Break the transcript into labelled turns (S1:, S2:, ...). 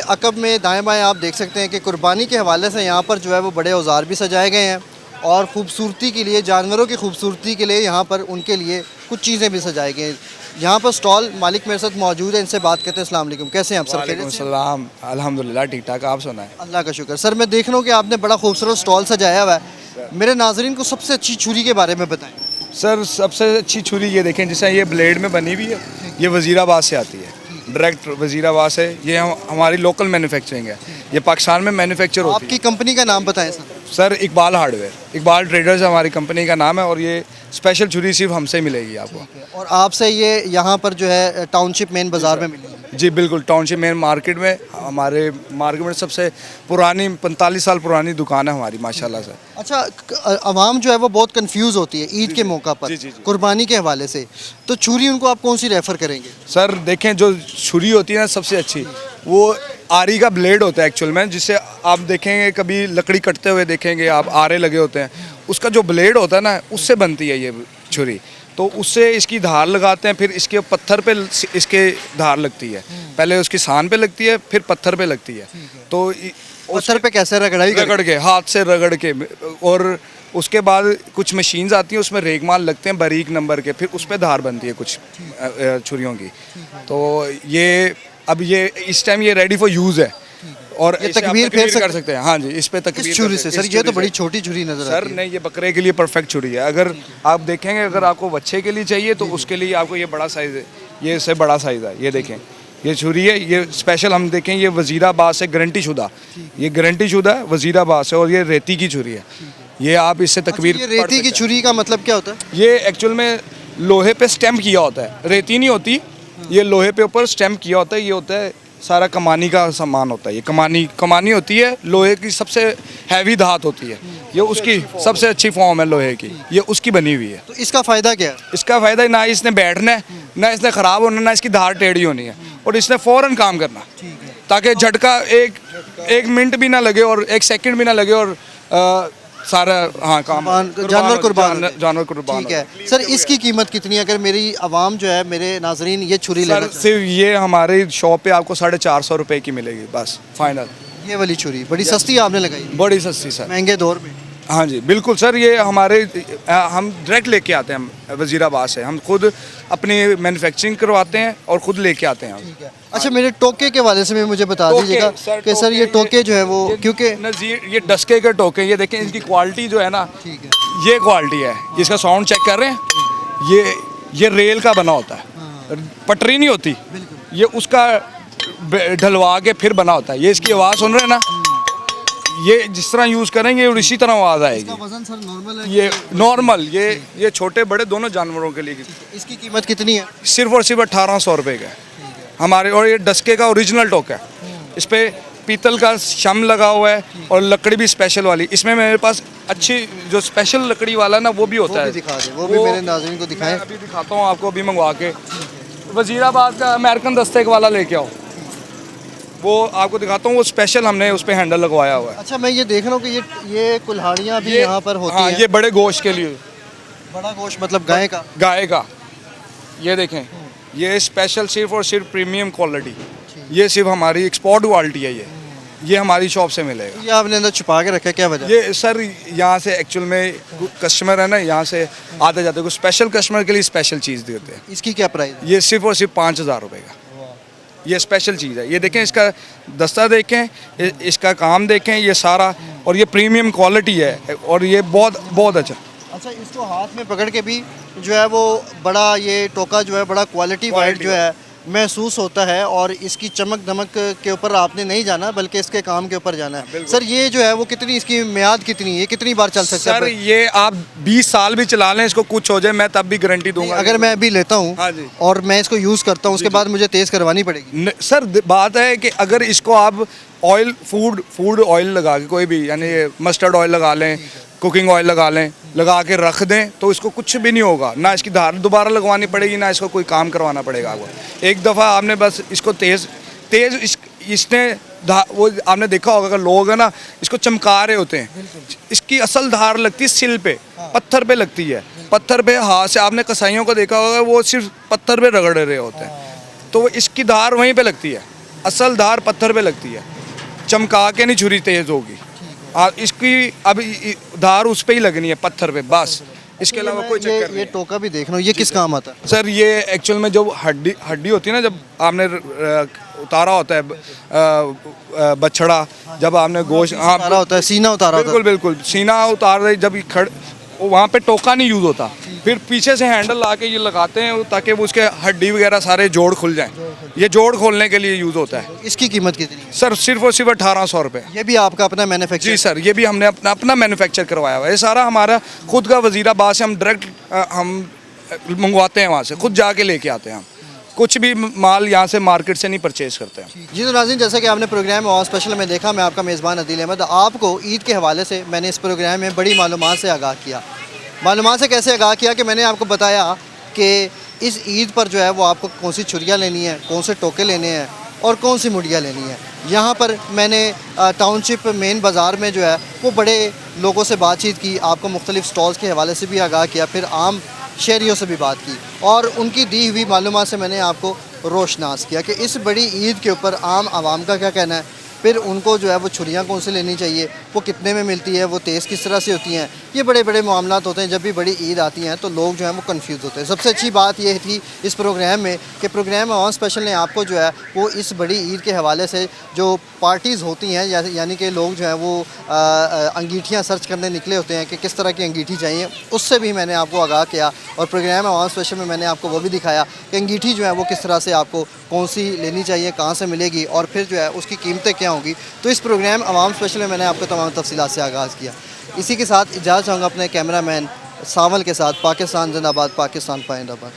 S1: अकब में दाएं बाएं आप देख सकते हैं कि कुर्बानी के हवाले से यहाँ पर जो है वो बड़े औजार भी सजाए गए हैं और ख़ूबसूरती के लिए, जानवरों की खूबसूरती के लिए यहाँ पर उनके लिए कुछ चीज़ें भी सजाई गई हैं। यहाँ पर स्टॉल मालिक मेरे साथ मौजूद है, इनसे बात करते हैं। अस्सलाम वालेकुम, कैसे हैं आप सर?
S2: वालेकुम सलाम, अल्हम्दुलिल्लाह ठीक ठाक, आप सुनाएं?
S1: अल्लाह का शुक्र। सर मैं देख रहा हूँ कि आपने बड़ा खूबसूरत स्टॉल सजाया हुआ है। मेरे नाजरीन को सबसे अच्छी छुरी के बारे में बताएं।
S2: सर सबसे अच्छी छुरी ये देखें, जैसे ये ब्लेड में बनी हुई है, ये वज़ीराबाद से आती है, डायरेक्ट वज़ीराबाद से। ये हमारी लोकल मैन्युफैक्चरिंग है, ये पाकिस्तान में मैन्युफैक्चर होती
S1: आपकी कंपनी का नाम बताएं सर।
S2: है। Sir Iqbal hardware, Iqbal traders हमारी कंपनी का नाम है और ये स्पेशल छुरी सिर्फ हमसे मिलेगी आपको।
S1: और आपसे ये यहाँ पर जो है टाउनशिप मेन बाज़ार में मिलेगी?
S2: जी बिल्कुल, टाउनशिप मेन मार्केट में, हमारे मार्केट में सबसे पुरानी 45 साल पुरानी दुकान है हमारी माशाल्लाह से।
S1: अच्छा, आवाम जो है वो बहुत कंफ्यूज होती है ईद के मौका पर,
S2: जी।
S1: कुर्बानी के हवाले से, तो छुरी उनको आप कौन सी रेफ़र करेंगे?
S2: सर देखें, जो छुरी होती है ना सबसे अच्छी, वो आरी का ब्लेड होता है एक्चुअल में, जिससे आप देखेंगे कभी लकड़ी कटते हुए देखेंगे आप, आरे लगे होते हैं, उसका जो ब्लेड होता है ना उससे बनती है ये छुरी। तो उससे इसकी धार लगाते हैं, फिर इसके पत्थर पे इसके धार लगती है, पहले उसकी सान पे लगती है, फिर पत्थर पे लगती है। तो
S1: पत्थर पे कैसे
S2: रगड़ के, हाथ से रगड़ के, और उसके बाद कुछ मशीन्स आती हैं, उसमें रेगमाल लगते हैं बारीक नंबर के, फिर उस पर धार बनती है कुछ छुरियों की। तो ये अब ये इस टाइम ये रेडी फॉर यूज़ है और
S1: ये तकबीर फेर
S2: कर सकते हैं। हाँ जी, इस पे तकबीर
S1: किस छुरी से सर? ये तो बड़ी छोटी छुरी नजर
S2: सर
S1: आती है।
S2: नहीं, ये बकरे के लिए परफेक्ट छुरी है। अगर आप देखेंगे, अगर आपको बच्चे के लिए चाहिए तो उसके लिए आपको ये बड़ा साइज़ है, ये इससे बड़ा साइज़ है। ये देखें, ये छुरी है, ये स्पेशल हम देखें, ये वज़ीराबाद से गारंटी शुदा, ये गारंटी शुदा है वज़ीराबाद से, और ये रेती की छुरी है। ये आप इससे तकबीर।
S1: ये रेती की छुरी का मतलब क्या होता है?
S2: ये एक्चुअल में लोहे पे स्टैम्प किया होता है, रेती नहीं होती, ये लोहे पे ऊपर स्टैम्प किया होता है। ये होता है सारा कमानी का सामान होता है, ये कमानी होती है, लोहे की सबसे हैवी धात होती है, ये उसकी सबसे अच्छी फॉर्म है लोहे की, ये उसकी बनी हुई है।
S1: तो इसका फ़ायदा क्या है?
S2: इसका फ़ायदा ना इसने बैठना है, ना इसने ख़राब होना, ना इसकी धार टेढ़ी होनी है, और इसने फ़ौरन काम करना, ताकि झटका एक मिनट भी ना लगे और 1 सेकंड भी ना लगे, और सारा काम
S1: जानवर
S2: कुर्बान।
S1: ठीक है सर, इसकी कीमत कितनी है? अगर मेरी आवाम जो है, मेरे नाजरीन ये छुरी लेना
S2: सर सिर्फ ये हमारी शॉप पे आपको 450 रुपए की मिलेगी बस फाइनल।
S1: ये वाली छुरी बड़ी सस्ती आपने लगाई,
S2: बड़ी सस्ती सर,
S1: महंगे दौर में।
S2: हाँ जी बिल्कुल सर। ये हम डायरेक्ट लेके आते हैं वज़ीराबाद से, हम खुद अपनी मैन्युफैक्चरिंग करवाते हैं और खुद लेके आते हैं।
S1: ठीक है। अच्छा, मेरे टोके के वाले से भी मुझे बता दीजिएगा कि सर ये टोके जो है वो, क्योंकि
S2: नज़ीर ये डस्के के टोके, ये देखें इनकी क्वालिटी जो है ना,
S1: ठीक है,
S2: ये क्वालिटी है, इसका साउंड चेक कर रहे हैं, ये रेल का बना होता है, पटरी नहीं होती, ये उसका ढलवा के फिर बना होता है। ये इसकी आवाज़ सुन रहे हैं ना, ये जिस तरह यूज़ करेंगे और इसी तरह आवाज़ आएगी।
S1: इसका वजन सर नॉर्मल है?
S2: ये नॉर्मल, ये छोटे बड़े दोनों जानवरों के लिए।
S1: इसकी कीमत कितनी है?
S2: सिर्फ और सिर्फ 1800 रुपये का हमारे, और ये डस्के का ओरिजिनल टोक है, इस पर पीतल का शम लगा हुआ है और लकड़ी भी स्पेशल वाली। इसमें मेरे पास अच्छी जो स्पेशल लकड़ी वाला ना वो भी होता है,
S1: दिखा दें, वो भी मेरे नाज़रीन को दिखाएं।
S2: अभी दिखाता हूँ आपको, अभी मंगवा के। वज़ीराबाद का अमेरिकन दस्ते वाला लेके आओ, वो आपको दिखाता हूँ, वो स्पेशल हमने उस पर हैंडल लगवाया हुआ है।
S1: अच्छा, मैं ये देख रहा हूँ कि ये कुल्हाड़ियाँ भी यहाँ पर होती हैं।
S2: ये बड़े गोश्त के लिए।
S1: बड़ा गोश्त मतलब गाय का?
S2: ये देखें, ये स्पेशल सिर्फ और सिर्फ प्रीमियम क्वालिटी, ये सिर्फ हमारी एक्सपोर्ट क्वालिटी है। ये हमारी शॉप से मिलेगा।
S1: ये आपने अंदर छुपा के रखा है, क्या वजह?
S2: ये सर यहाँ से एक्चुअल में कस्टमर है ना, यहाँ से आते जाते कुछ स्पेशल कस्टमर के लिए स्पेशल चीज़ देते हैं।
S1: इसकी क्या प्राइस है?
S2: ये सिर्फ और सिर्फ 5000 रुपये का, ये स्पेशल चीज़ है। ये देखें, इसका दस्ता देखें, इसका काम देखें, ये सारा, और ये प्रीमियम क्वालिटी है, और ये बहुत अच्छा।
S1: अच्छा, इसको हाथ में पकड़ के भी जो है वो बड़ा, ये टोका जो है बड़ा क्वालिटी वाइड जो है महसूस होता है, और इसकी चमक दमक के ऊपर आपने नहीं जाना बल्कि इसके काम के ऊपर जाना है। सर ये जो है वो कितनी, इसकी मियाद कितनी है, कितनी बार चल सकता है?
S2: सर ये आप 20 साल भी चला लें, इसको कुछ हो जाए मैं तब भी गारंटी दूंगा।
S1: अगर मैं अभी लेता हूँ और मैं इसको यूज़ करता हूँ, उसके बाद मुझे तेज़ करवानी पड़ेगी?
S2: सर बात है कि अगर इसको आप ऑयल, फूड ऑयल लगा के, कोई भी, यानी मस्टर्ड ऑयल लगा लें, कुकिंग ऑयल लगा लें, लगा के रख दें, तो इसको कुछ भी नहीं होगा, ना इसकी धार दोबारा लगवानी पड़ेगी, ना इसको कोई काम करवाना पड़ेगा आपको। एक दफ़ा आपने बस इसको तेज़ इसने वो आपने देखा होगा, अगर लोग है ना इसको चमका रहे होते हैं, इसकी असल धार लगती है सिल पे, पत्थर पे लगती है, पत्थर पे हाथ से, आपने कसाईयों को देखा होगा वो सिर्फ पत्थर पे रगड़ रहे होते हैं, तो इसकी धार वहीं पे लगती है। असल धार पत्थर पे लगती है, चमका के नहीं छुरी तेज होगी। इसकी अब धार उस पे ही लगनी है, पत्थर पे, बस। इसके अलावा कोई चक्कर नहीं
S1: ये
S2: है।
S1: टोका भी देख रहा हूँ, ये किस काम आता है?
S2: सर ये एक्चुअल में जो हड्डी होती है ना, जब आपने उतारा होता है बछड़ा, जब आपने गोश्त, हाँ
S1: उतारा होता है, सीना उतारा होता
S2: बिल्कुल बिल्कुल, सीना उतार रहे जब वहाँ पे टोका नहीं यूज़ होता, फिर पीछे से हैंडल ला के ये लगाते हैं ताकि वो उसके हड्डी वगैरह सारे जोड़ खुल जाएं। ये जोड़ खोलने के लिए यूज़ होता है।
S1: है। इसकी कीमत कितनी है?
S2: सर सिर्फ और सिर्फ 1800 रुपये।
S1: ये भी आपका अपना मैन्युफैक्चर?
S2: जी सर, ये भी हमने अपना मैन्युफैक्चर करवाया हुआ है। ये सारा हमारा खुद का वजीराबाद से हम डायरेक्ट हम मंगवाते हैं, वहाँ से खुद जाके लेके आते हैं। हम कुछ भी माल यहाँ से मार्केट से नहीं परचेज करते हैं।
S1: जी तो नाज़रीन, जैसा कि आपने प्रोग्राम और स्पेशल में देखा, मैं आपका मेज़बान अदील अहमद आपको ईद के हवाले से मैंने इस प्रोग्राम में बड़ी मालूमात से आगाह किया। मालूमात से कैसे आगाह किया कि मैंने आपको बताया कि इस ईद पर जो है वो आपको कौन सी छुरियाँ लेनी है, कौन से टोके लेने हैं और कौन सी मुड़ियाँ लेनी है। यहाँ पर मैंने टाउनशिप मेन बाज़ार में जो है वो बड़े लोगों से बातचीत की, आपको मुख्तलिफ़ स्टॉल्स के हवाले से भी आगाह किया, फिर आम शहरियों से भी बात की और उनकी दी हुई मालूमात से मैंने आपको रोशनास किया कि इस बड़ी ईद के ऊपर आम आवाम का क्या कहना है, फिर उनको जो है वो छुरियाँ कौन सी लेनी चाहिए, वो कितने में मिलती है, वो तेज़ किस तरह से होती हैं। ये बड़े बड़े मामलात होते हैं। जब भी बड़ी ईद आती हैं तो लोग जो हैं वो कंफ्यूज होते हैं। सबसे अच्छी बात ये थी इस प्रोग्राम में कि प्रोग्राम आवाम स्पेशल ने आपको जो है वो इस बड़ी ईद के हवाले से जो पार्टीज़ होती हैं, यानी कि लोग जो हैं वो अंगीठियाँ सर्च करने निकले होते हैं कि किस तरह की अंगीठी चाहिए, उससे भी मैंने आपको आगाह किया। और प्रोग्राम आवाम स्पेशल में मैंने आपको वो भी दिखाया कि अंगीठी जो है वो किस तरह से आपको कौन सी लेनी चाहिए, कहाँ से मिलेगी और फिर जो है उसकी कीमतें क्या होंगी। तो इस प्रोग्राम आवाम स्पेशल में मैंने आपको तमाम तफसीलात से आगाज़ किया। इसी के साथ इजाज़त चाहूँगा अपने कैमरामैन सावल के साथ। पाकिस्तान जिंदाबाद, पाकिस्तान पाइंदाबाद।